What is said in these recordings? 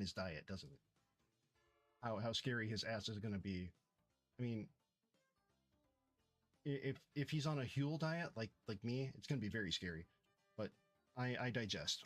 his diet, doesn't it? How scary his ass is going to be. I mean, if he's on a Huel diet like me, it's going to be very scary. But I digest.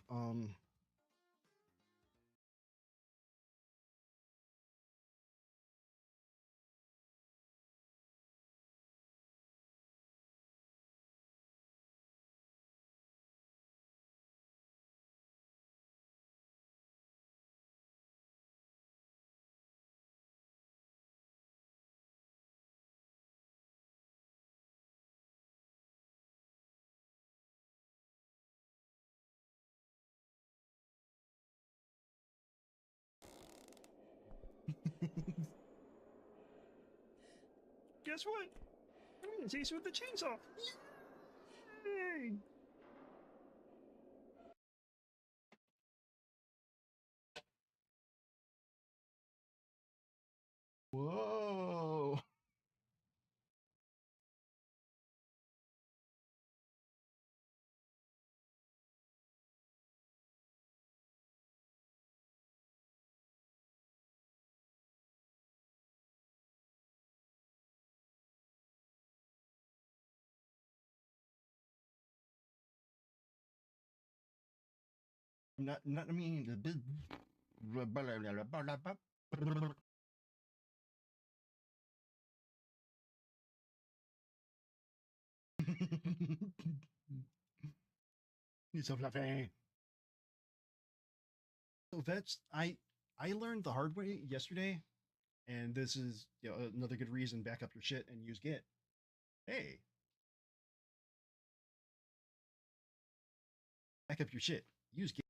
Guess what? I'm gonna chase you with the chainsaw. Yay! Whoa! Not I mean the He's so fluffy. So that's I learned the hard way yesterday, and this is another good reason. Back up your shit and use Git. Hey, back up your shit. Use Git.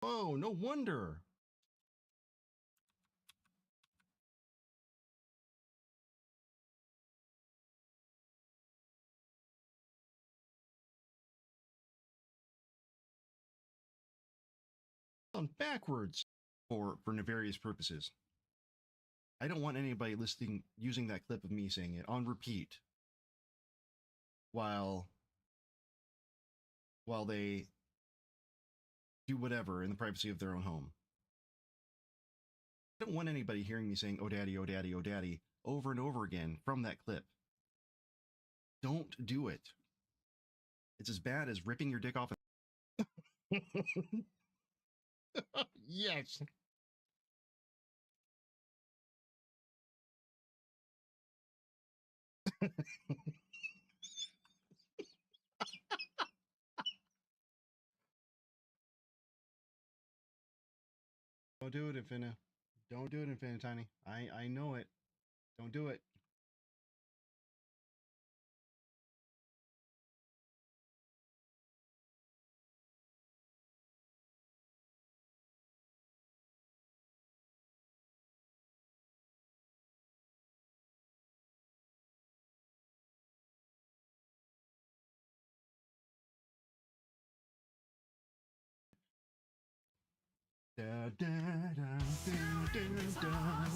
Oh, no wonder. On backwards for nefarious purposes. I don't want anybody listening using that clip of me saying it on repeat while they do whatever in the privacy of their own home. I don't want anybody hearing me saying "oh daddy, oh daddy, oh daddy" over and over again from that clip. Don't do it. It's as bad as ripping your dick off. Yes. Don't do it, Infina. Don't do it, Infinitiny. I know it. Don't do it. Da, da, da, da, da, da.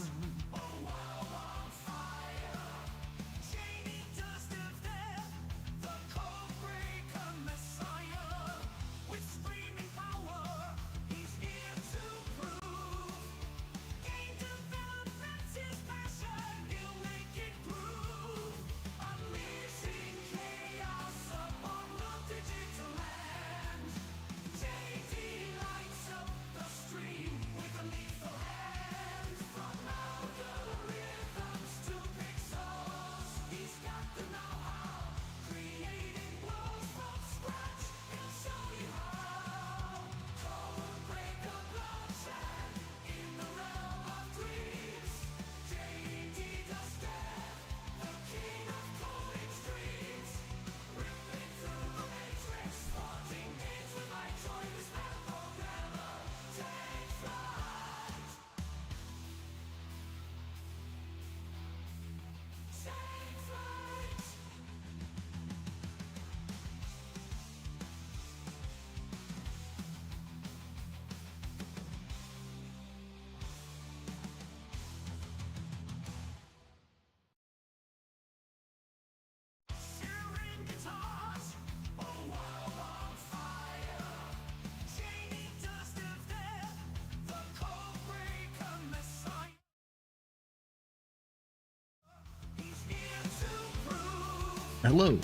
Hello.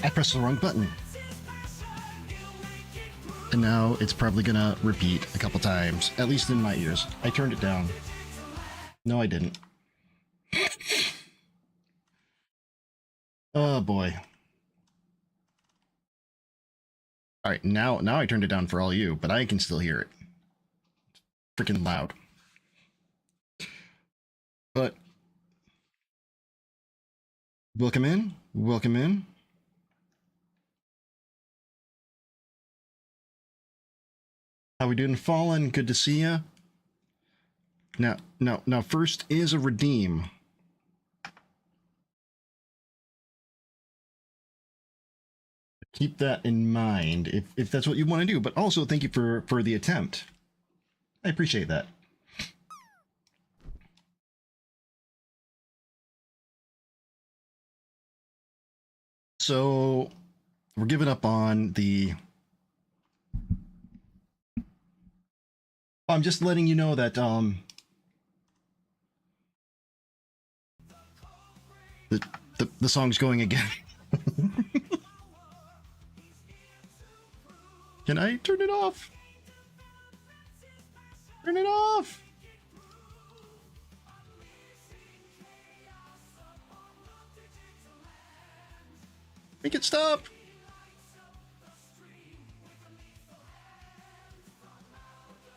I pressed the wrong button. And now it's probably gonna repeat a couple times, at least in my ears. I turned it down. No, I didn't. Oh boy. All right, now I turned it down for all you, but I can still hear it. Freaking loud. But welcome in. Welcome in. How we doing, Fallen? Good to see ya. Now, first is a redeem. Keep that in mind if that's what you want to do. But also, thank you for the attempt. I appreciate that. So we're giving up on the. I'm just letting you know that the song's going again. Can I turn it off? Turn it off. Make it stop.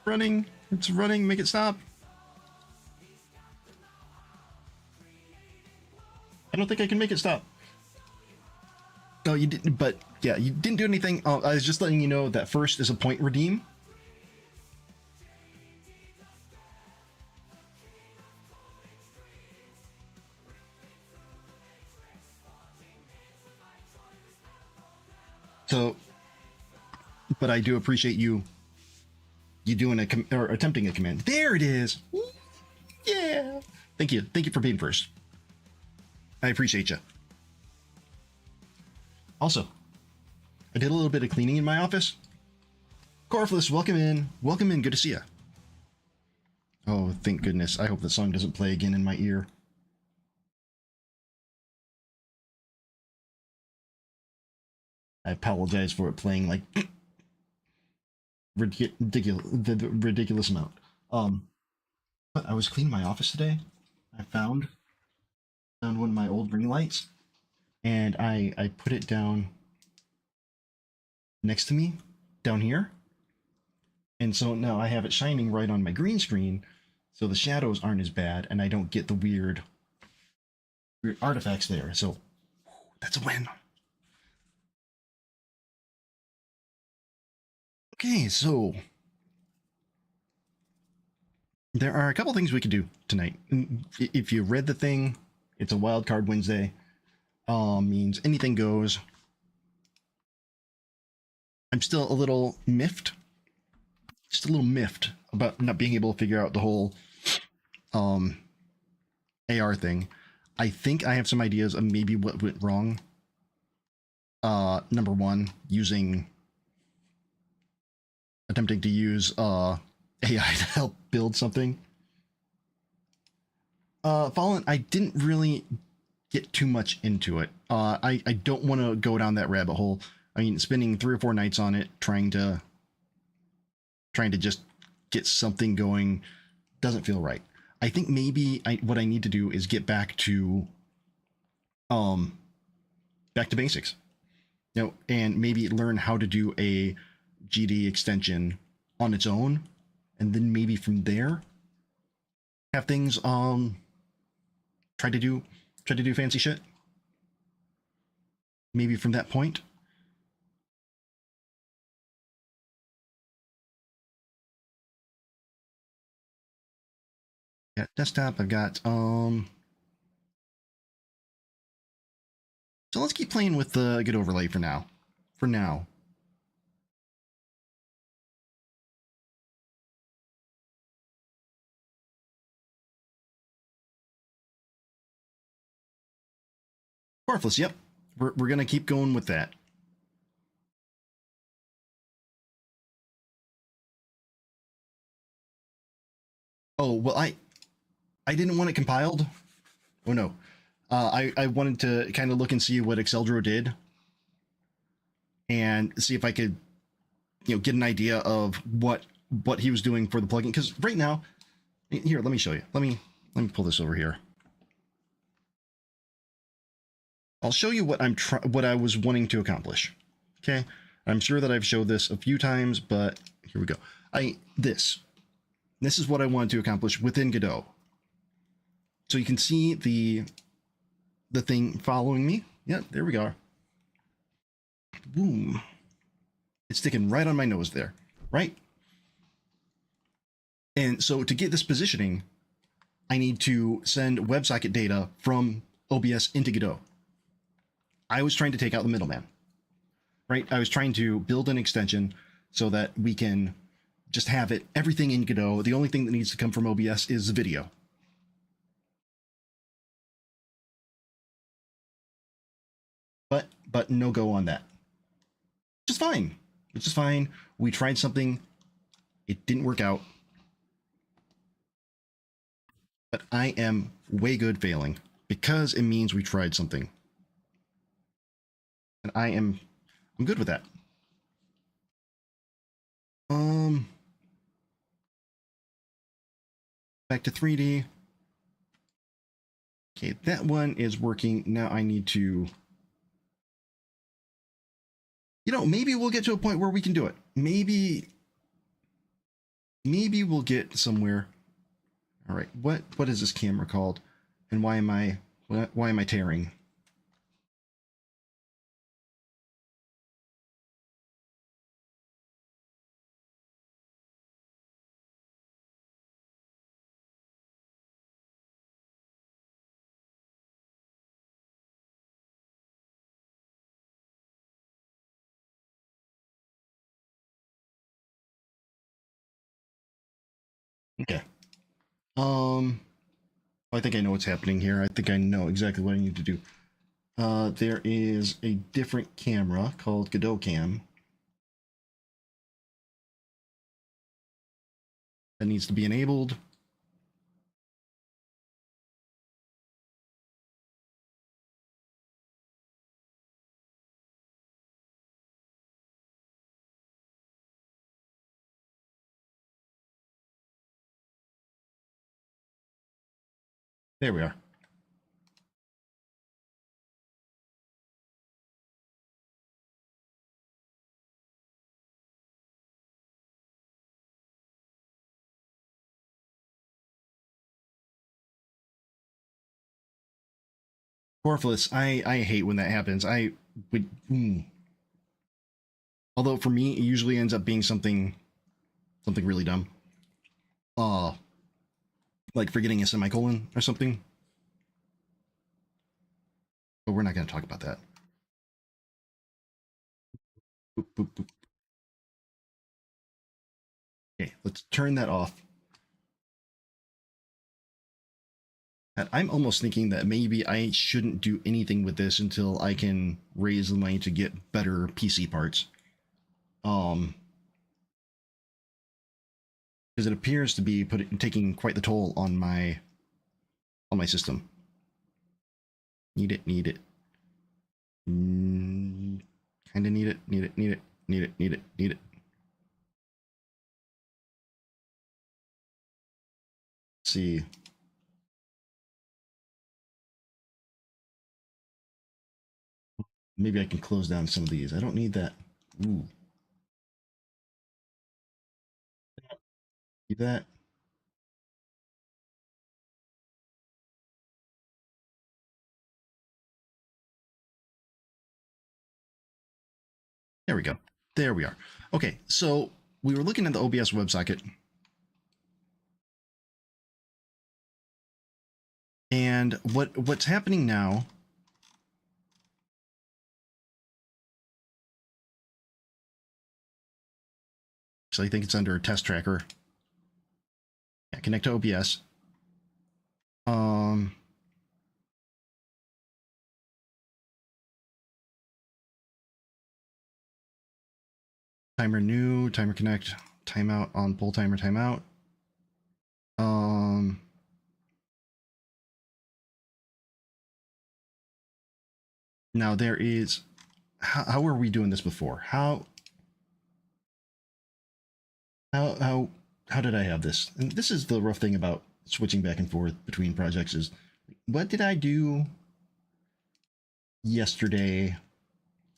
Running. It's running. Make it stop. I don't think I can make it stop. Oh, you didn't, but yeah, you didn't do anything. I was just letting you know that first is a point redeem. So, but I do appreciate you doing or attempting a command. There it is. Yeah. Thank you for being first. I appreciate you. Also, I did a little bit of cleaning in my office. Corfless, welcome in. Welcome in. Good to see you. Oh, thank goodness. I hope the song doesn't play again in my ear. I apologize for it playing like ridiculous amount. But I was cleaning my office today. I found one of my old ring lights, and I put it down next to me down here, and so now I have it shining right on my green screen, so the shadows aren't as bad, and I don't get the weird artifacts there. So that's a win. Okay, so there are a couple things we could do tonight. If you read the thing, it's a wild card Wednesday. Means anything goes. I'm still a little miffed. Just a little miffed about not being able to figure out the whole AR thing. I think I have some ideas of maybe what went wrong. Number one, attempting to use AI to help build something. Fallen, I didn't really get too much into it. I don't want to go down that rabbit hole. I mean, spending 3 or 4 nights on it, trying to just get something going, doesn't feel right. I think maybe what I need to do is get back to basics, and maybe learn how to do a GD extension on its own, and then maybe from there have things try to do fancy shit. Maybe from that point. Yeah, desktop. I've got so let's keep playing with the good overlay for now. Worthless, yep. We're gonna keep going with that. Oh, well, I didn't want it compiled. Oh no. I wanted to kind of look and see what Exceldro did and see if I could, get an idea of what he was doing for the plugin. Because right now, here, let me show you. Let me pull this over here. I'll show you what what I was wanting to accomplish. Okay, I'm sure that I've showed this a few times, but here we go. This is what I wanted to accomplish within Godot. So you can see the thing following me. Yeah, there we go. Boom. It's sticking right on my nose there, right? And so to get this positioning, I need to send WebSocket data from OBS into Godot. I was trying to take out the middleman, right? I was trying to build an extension so that we can just have everything in Godot. The only thing that needs to come from OBS is the video. But no go on that. Which is fine. Which is fine. We tried something. It didn't work out. But I am way good failing because it means we tried something. And I'm good with that. Back to 3D. Okay, that one is working. Now I need to, maybe we'll get to a point where we can do it. Maybe we'll get somewhere. All right, what is this camera called? And why am I tearing? Okay. I think I know what's happening here. I think I know exactly what I need to do. There is a different camera called Godot Cam that needs to be enabled. There we are. Worthless. I hate when that happens. I would. Although for me, it usually ends up being something really dumb. Like forgetting a semicolon or something. But we're not going to talk about that. Boop, boop, boop. Okay, let's turn that off. And I'm almost thinking that maybe I shouldn't do anything with this until I can raise the money to get better PC parts. Because it appears to be taking quite the toll on my system. Need it. Kind of need it. Need it. Let's see. Maybe I can close down some of these. I don't need that. Ooh. Need that. There we go. There we are. Okay, so we were looking at the OBS WebSocket. And what's happening now so I think it's under test tracker. Yeah, connect to OBS. Timer new, timer connect, timeout on pull timer timeout. Now there is, how were we doing this before? How how did I have this? And this is the rough thing about switching back and forth between projects is, what did I do yesterday,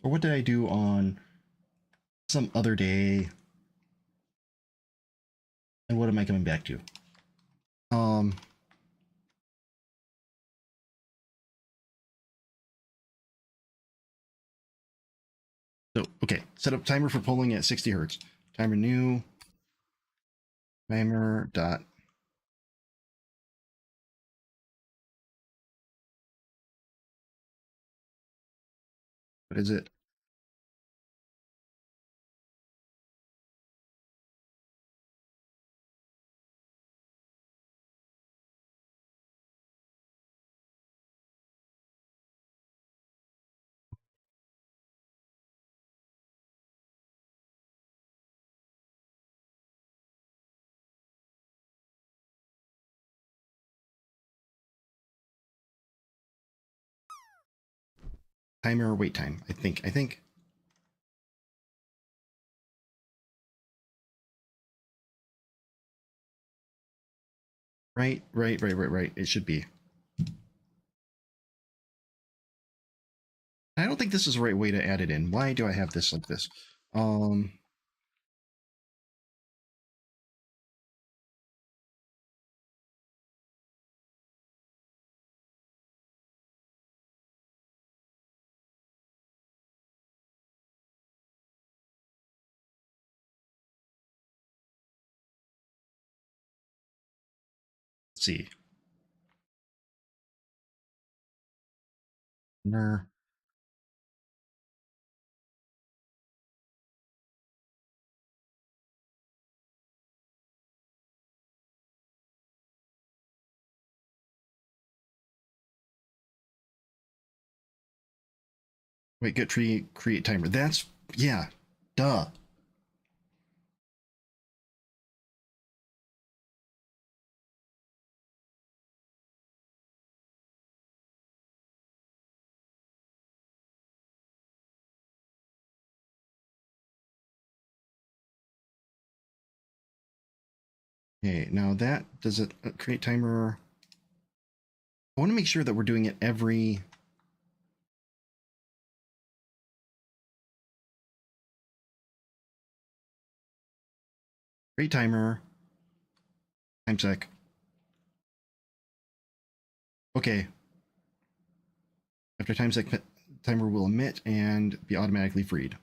or what did I do on some other day, and what am I coming back to? Um, so okay, set up timer for polling at 60 hertz. Timer new timer dot. What is it? Timer wait time. I think. Right. It should be. I don't think this is the right way to add it in. Why do I have this like this? Um, let's see. Ner. Wait, get tree create timer. That's yeah. Duh. Okay, now that does it create timer. I want to make sure that we're doing it every. Create timer. Time sec. Okay. After time sec, timer will emit and be automatically freed.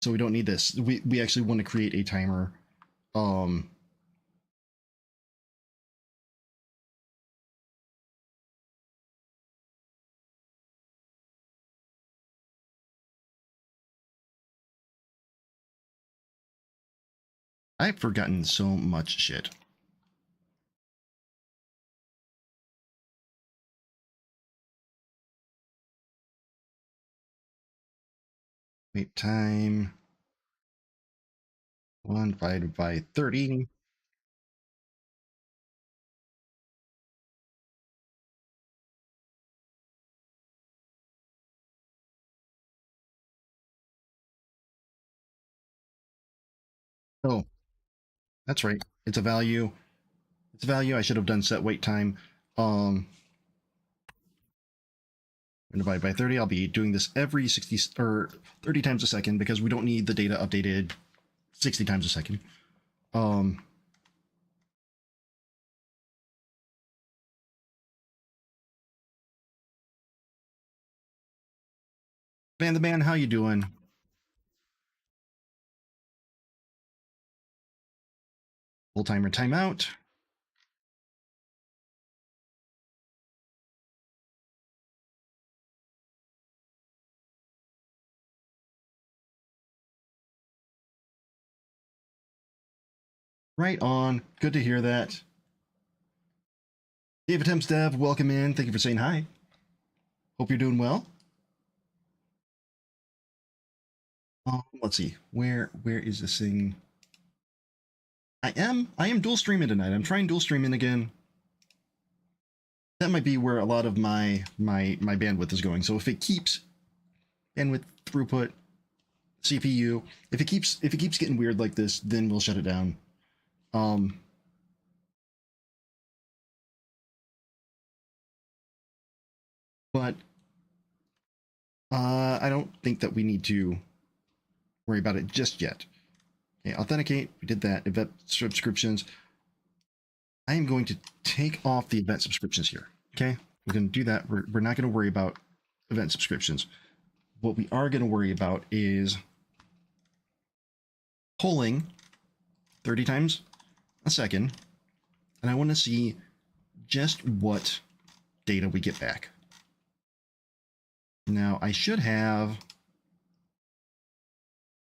So we don't need this. We actually want to create a timer. Um, I've forgotten so much shit. Wait time. 1 divided by 30. Oh, that's right. It's a value. It's a value. I should have done set wait time. Um, and divide by 30. I'll be doing this every 60 or 30 times a second because we don't need the data updated 60 times a second. Um, Van the Man, how you doing? Full timer timeout. Right on. Good to hear that. David Temps Dev, welcome in. Thank you for saying hi. Hope you're doing well. Let's see. Where is this thing? I am dual streaming tonight. I'm trying dual streaming again. that might be where a lot of my bandwidth is going. So if it keeps bandwidth, throughput, CPU, if it keeps getting weird like this, then we'll shut it down. But I don't think that we need to worry about it just yet. Okay, authenticate, we did that. Event subscriptions. I am going to take off the event subscriptions here. Okay, we're going to do that. We're not going to worry about event subscriptions. What we are going to worry about is polling 30 times a second. And I want to see just what data we get back. Now I should have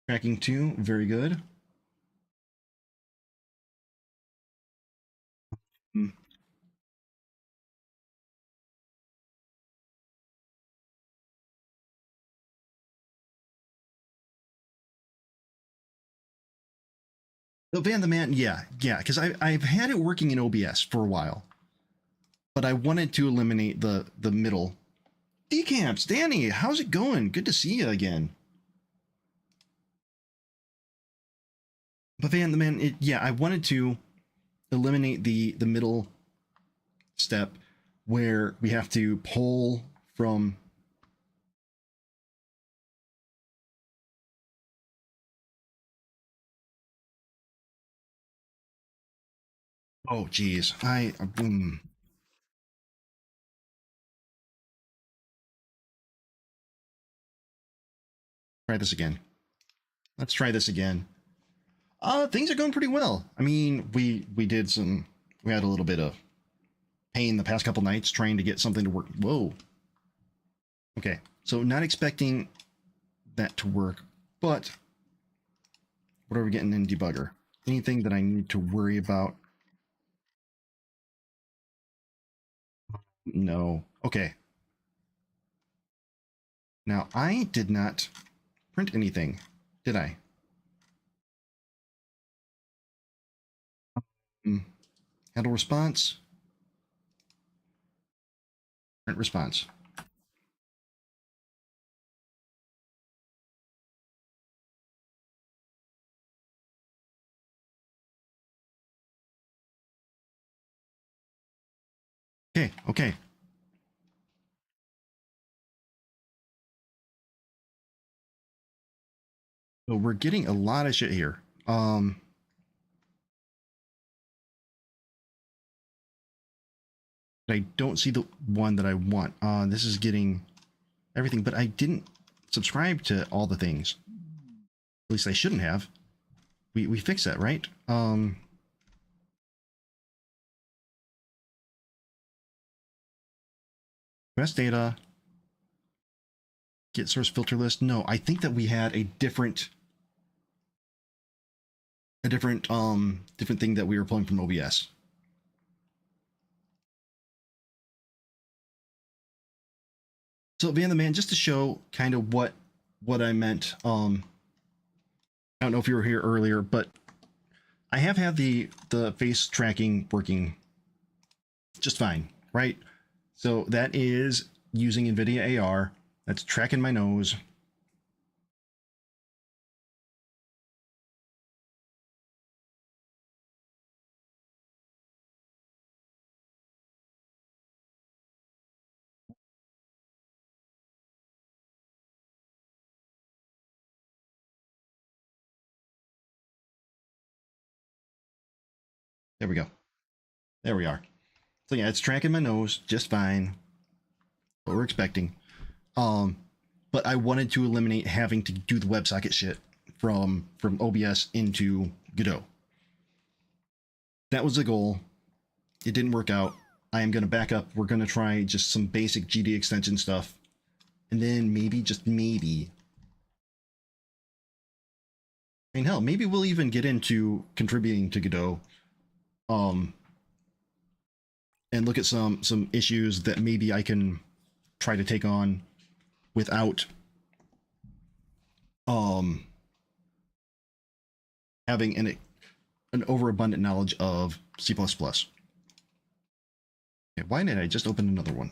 tracking 2, very good. The Van the Man, yeah, because I've had it working in OBS for a while, but I wanted to eliminate the middle. Decamps, Danny, how's it going? Good to see you again. But Van the Man, yeah, I wanted to eliminate the middle step where we have to pull from. Oh, geez, try this again. Let's try this again. Things are going pretty well. I mean, we had a little bit of pain the past couple nights trying to get something to work. Whoa. Okay, so not expecting that to work, but what are we getting in debugger? Anything that I need to worry about? No. Okay. Now, I did not print anything, did I? Handle response. Print response. Okay, okay. So we're getting a lot of shit here. I don't see the one that I want. This is getting everything, but I didn't subscribe to all the things. At least I shouldn't have. We fixed that, right? Best data. Get source filter list. No, I think that we had a different thing that we were pulling from OBS. So Van the Man, just to show kind of what I meant. I don't know if you were here earlier, but I have had the face tracking working just fine, right? So that is using NVIDIA AR. That's tracking my nose. There we go. There we are. So yeah, it's tracking my nose just fine. What we're expecting. But I wanted to eliminate having to do the WebSocket shit from OBS into Godot. That was the goal. It didn't work out. I am going to back up. We're going to try just some basic GD extension stuff. And then maybe, just maybe, I mean, hell, maybe we'll even get into contributing to Godot. And look at some issues that maybe I can try to take on without having an overabundant knowledge of C++. Okay, why did I just open another one?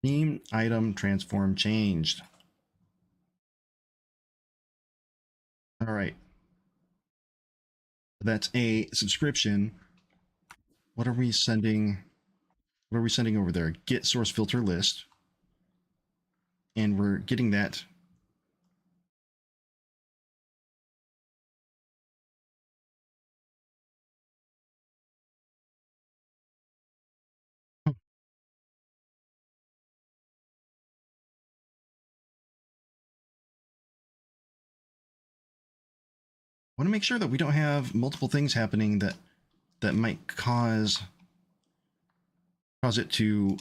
Theme item transform changed. All right. That's a subscription. What are we sending? What are we sending over there? Get source filter list. And we're getting that. Oh, want to make sure that we don't have multiple things happening that might cause it to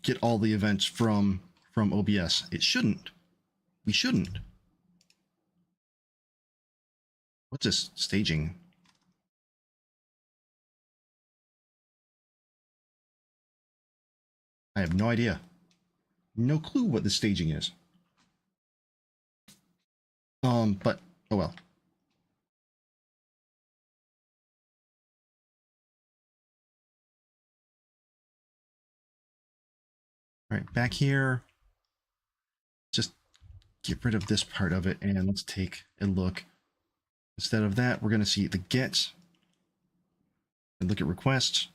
get all the events from OBS. It shouldn't. We shouldn't. What's this staging? I have no idea. No clue what the staging is. But oh well. All right, back here. Just get rid of this part of it and let's take a look. Instead of that, we're going to see the get and look at requests.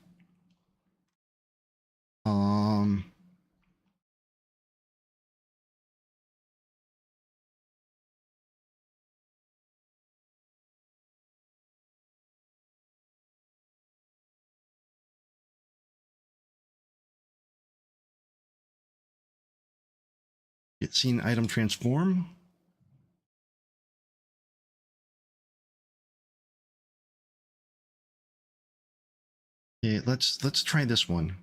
Um, get scene item transform. Okay, let's try this one.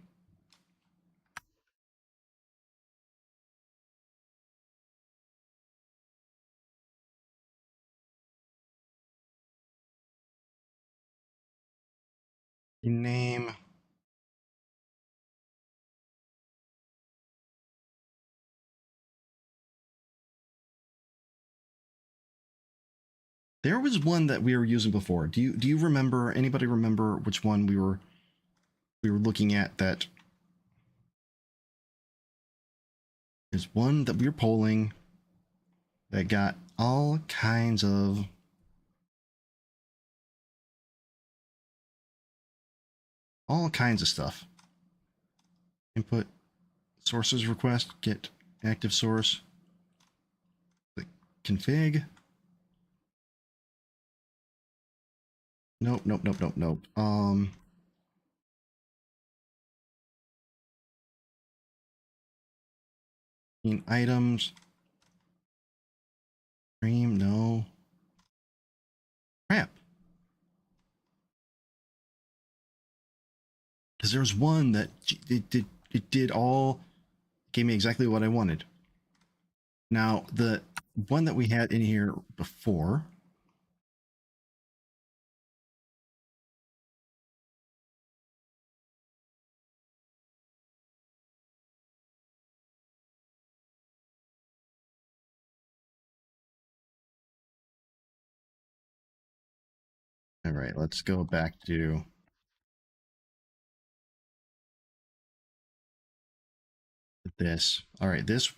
Name. There was one that we were using before. Do you remember? Anybody remember which one we were looking at? That is one that we were polling that got all kinds of stuff. Input sources request, get active source, click config. Nope, nope, nope, nope, nope. In items, stream, no. Crap. Because there's one that it did all, gave me exactly what I wanted. Now the one that we had in here before. All right, let's go back to this. All right, this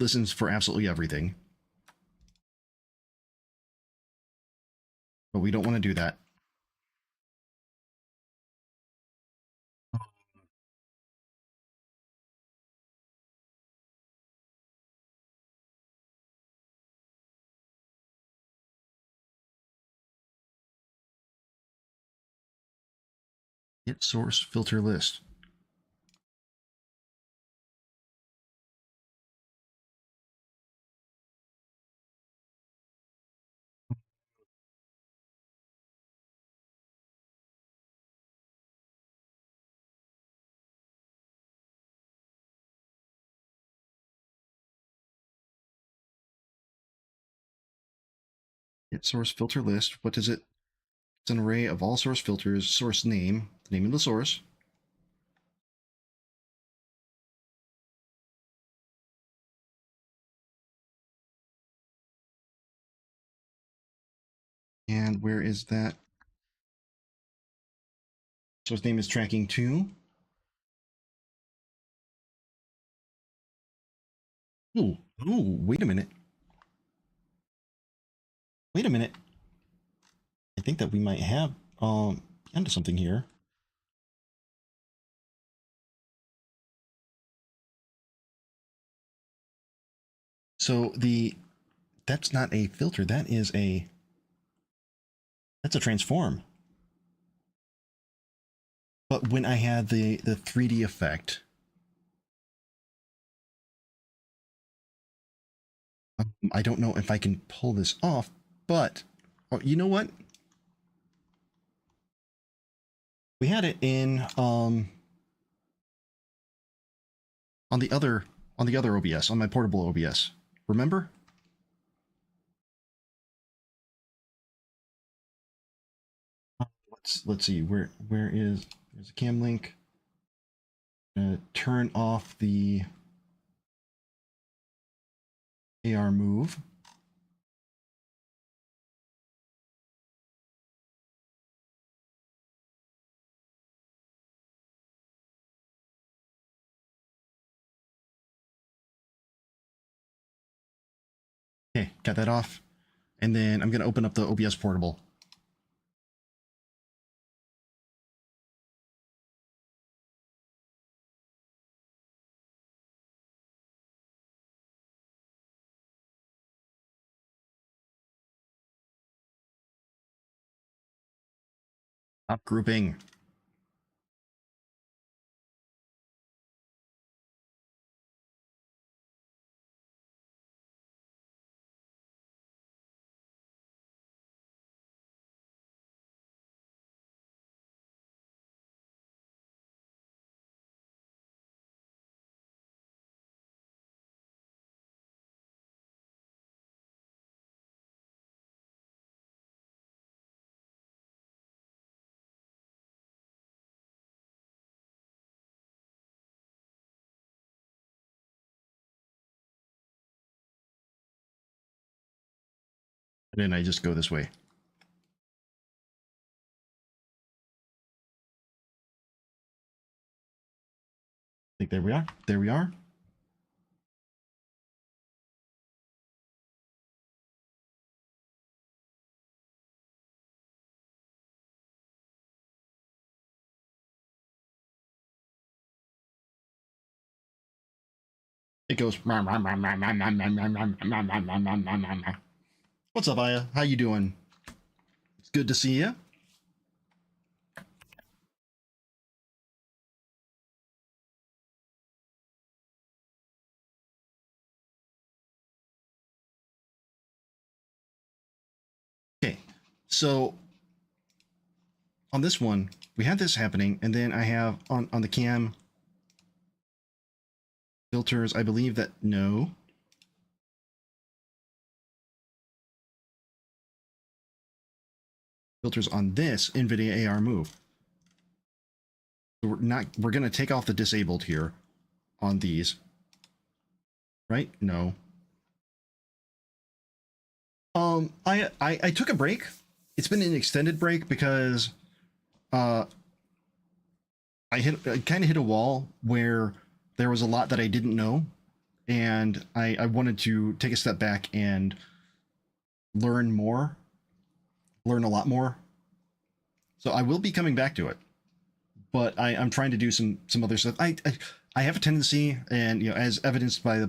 listens for absolutely everything, but we don't want to do that. Get source filter list. Get source filter list. What is it? It's an array of all source filters. Source name, the name of the source. where is that? So his name is tracking 2. Ooh, wait a minute. Wait a minute. I think that we might have onto something here. So that's not a filter, that's a transform. But when I had the 3D effect, I don't know if I can pull this off, but oh, you know what? We had it in on the other OBS, on my portable OBS. Remember? Let's see, where is, there's a cam link. Turn off the AR move. Okay, got that off. And then I'm going to open up the OBS portable. Stop grouping. And then I just go this way. I think there we are. There we are. It goes. What's up, Aya? How you doing? It's good to see you. Okay, so on this one, we had this happening, and then I have on the cam filters, I believe that no. Filters on this NVIDIA AR move. So we're going to take off the disabled here on these. Right? No. I took a break. It's been an extended break because I kind of hit a wall where there was a lot that I didn't know, and I wanted to take a step back and learn a lot more. So I will be coming back to it, but I'm trying to do some other stuff. I have a tendency, and as evidenced by the